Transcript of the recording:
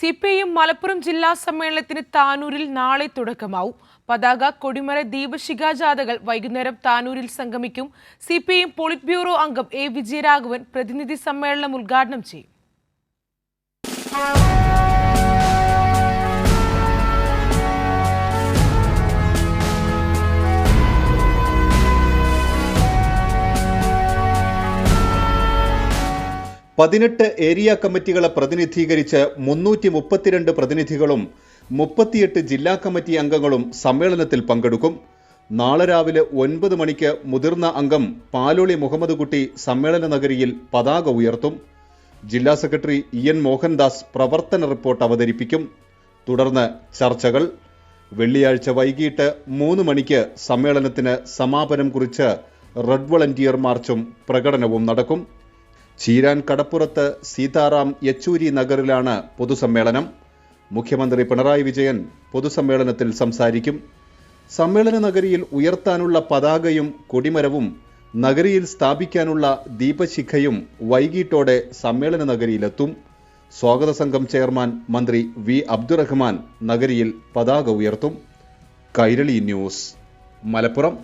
CPIM Malappuram ജില്ലാ സമ്മേളനത്തിന് താനൂരിൽ നാളെ തുടക്കമാവും. പതാക, കൊടിമര, ദീപശിഖാ ജാഥകൾ വൈകുന്നേരം താനൂരിൽ സംഗമിക്കും. സിപിഐഎം പോളിറ്റ് ബ്യൂറോ അംഗം എ വിജയരാഘവൻ പ്രതിനിധി സമ്മേളനം ഉദ്ഘാടനം ചെയ്യും. പതിനെട്ട് ഏരിയ കമ്മിറ്റികളെ പ്രതിനിധീകരിച്ച് 332 പ്രതിനിധികളും 38 ജില്ലാ കമ്മിറ്റി അംഗങ്ങളും സമ്മേളനത്തിൽ പങ്കെടുക്കും. നാളെ രാവിലെ 9 മണിക്ക് മുതിർന്ന അംഗം പാലോളി മുഹമ്മദ് കുട്ടി സമ്മേളന നഗരിയിൽ പതാക ഉയർത്തും. ജില്ലാ സെക്രട്ടറി ഇ.എൻ. മോഹൻദാസ് പ്രവർത്തന റിപ്പോർട്ട് അവതരിപ്പിക്കും. തുടർന്ന് ചർച്ചകൾ. വെള്ളിയാഴ്ച വൈകിട്ട് 3 മണിക്ക് സമ്മേളനത്തിന് സമാപനം കുറിച്ച് റെഡ് വളണ്ടിയർ മാർച്ചും പ്രകടനവും നടക്കും. ചീരാൻ കടപ്പുറത്ത് സീതാറാം യെച്ചൂരി നഗറിലാണ് പൊതുസമ്മേളനം. മുഖ്യമന്ത്രി പിണറായി വിജയൻ പൊതുസമ്മേളനത്തിൽ സംസാരിക്കും. സമ്മേളന നഗരിയിൽ ഉയർത്താനുള്ള പതാകയും കൊടിമരവും നഗരിയിൽ സ്ഥാപിക്കാനുള്ള ദീപശിഖയും വൈകിട്ടോടെ സമ്മേളന നഗരിയിലെത്തും. സ്വാഗത സംഘം ചെയർമാൻ മന്ത്രി വി അബ്ദുറഹ്മാൻ നഗരിയിൽ പതാക ഉയർത്തും. കൈരളി ന്യൂസ്, മലപ്പുറം.